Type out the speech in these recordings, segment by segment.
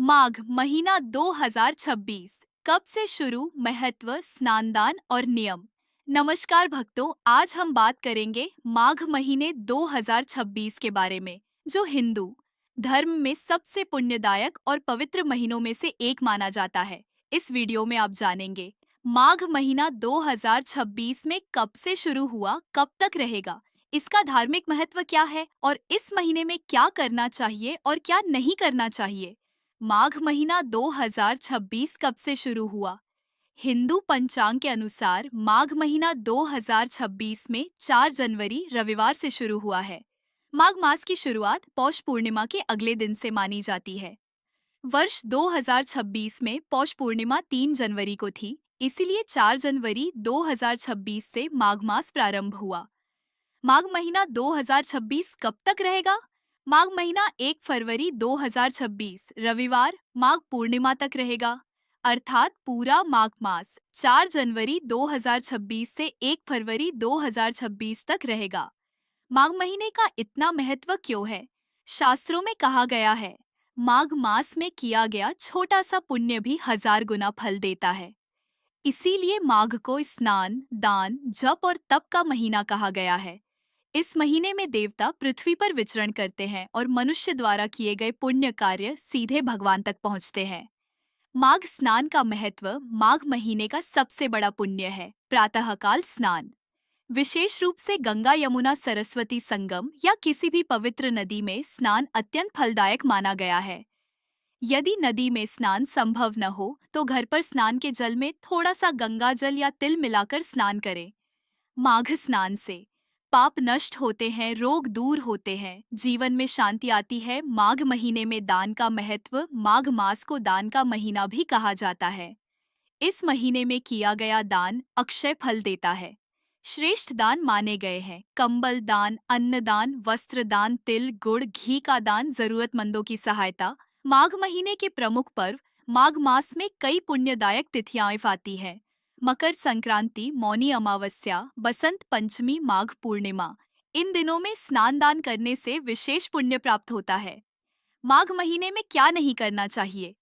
माघ महीना 2026 कब से शुरू, महत्व, स्नानदान और नियम। नमस्कार भक्तों, आज हम बात करेंगे माघ महीने 2026 के बारे में, जो हिंदू धर्म में सबसे पुण्यदायक और पवित्र महीनों में से एक माना जाता है। इस वीडियो में आप जानेंगे माघ महीना 2026 में कब से शुरू हुआ, कब तक रहेगा, इसका धार्मिक महत्व क्या है और इस महीने में क्या करना चाहिए और क्या नहीं करना चाहिए। माघ महीना 2026 कब से शुरू हुआ? हिंदू पंचांग के अनुसार माघ महीना 2026 में 4 जनवरी रविवार से शुरू हुआ है। माघ मास की शुरुआत पौष पूर्णिमा के अगले दिन से मानी जाती है। वर्ष 2026 में पौष पूर्णिमा 3 जनवरी को थी, इसीलिए 4 जनवरी 2026 से माघ मास प्रारंभ हुआ। माघ महीना 2026 कब तक रहेगा? माघ महीना 1 फरवरी 2026 रविवार माघ पूर्णिमा तक रहेगा, अर्थात पूरा माघ मास 4 जनवरी 2026 से 1 फरवरी 2026 तक रहेगा। माघ महीने का इतना महत्व क्यों है? शास्त्रों में कहा गया है, माघ मास में किया गया छोटा सा पुण्य भी 1000 गुना फल देता है। इसीलिए माघ को स्नान, दान, जप और तप का महीना कहा गया है। इस महीने में देवता पृथ्वी पर विचरण करते हैं और मनुष्य द्वारा किए गए पुण्य कार्य सीधे भगवान तक पहुंचते हैं। माघ स्नान का महत्व माघ महीने का सबसे बड़ा पुण्य है। प्रातःकाल स्नान, विशेष रूप से गंगा यमुना सरस्वती संगम या किसी भी पवित्र नदी में स्नान अत्यंत फलदायक माना गया है। यदि नदी में स्नान संभव न हो तो घर पर स्नान के जल में थोड़ा सा गंगा जल या तिल मिलाकर स्नान करें। माघ स्नान से पाप नष्ट होते हैं, रोग दूर होते हैं, जीवन में शांति आती है। माघ महीने में दान का महत्व, माघ मास को दान का महीना भी कहा जाता है। इस महीने में किया गया दान अक्षय फल देता है। श्रेष्ठ दान माने गए हैं कंबल दान, अन्न दान, वस्त्र दान, तिल, गुड़, घी का दान, जरूरतमंदों की सहायता। माघ महीने के प्रमुख पर्व माघ मास में कई पुण्यदायक तिथियां आती हैं। मकर संक्रांति, मौनी अमावस्या, बसंत पंचमी, माघ पूर्णिमा। इन दिनों में स्नान दान करने से विशेष पुण्य प्राप्त होता है। माघ महीने में क्या नहीं करना चाहिए?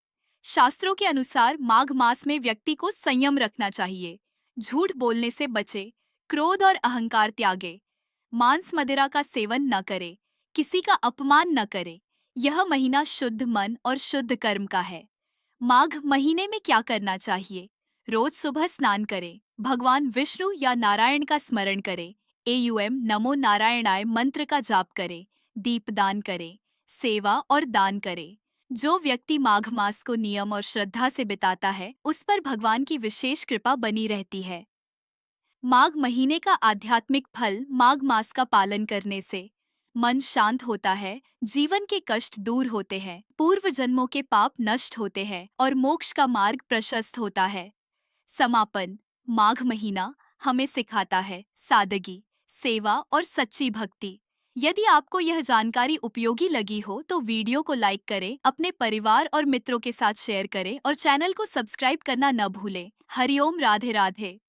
शास्त्रों के अनुसार माघ मास में व्यक्ति को संयम रखना चाहिए। झूठ बोलने से बचे, क्रोध और अहंकार त्यागे, मांस मदिरा का सेवन न करे, किसी का अपमान न करे। यह महीना शुद्ध मन और शुद्ध कर्म का है। माघ महीने में क्या करना चाहिए? रोज सुबह स्नान करें, भगवान विष्णु या नारायण का स्मरण करें, एयूएम नमो नारायणाय मंत्र का जाप करें, दीपदान करें, सेवा और दान करें। जो व्यक्ति माघ मास को नियम और श्रद्धा से बिताता है, उस पर भगवान की विशेष कृपा बनी रहती है। माघ महीने का आध्यात्मिक फल, माघ मास का पालन करने से मन शांत होता है, जीवन के कष्ट दूर होते हैं, पूर्व जन्मों के पाप नष्ट होते हैं और मोक्ष का मार्ग प्रशस्त होता है। समापन, माघ महीना हमें सिखाता है सादगी, सेवा और सच्ची भक्ति। यदि आपको यह जानकारी उपयोगी लगी हो तो वीडियो को लाइक करें, अपने परिवार और मित्रों के साथ शेयर करें और चैनल को सब्सक्राइब करना न भूलें। हरिओम, राधे राधे।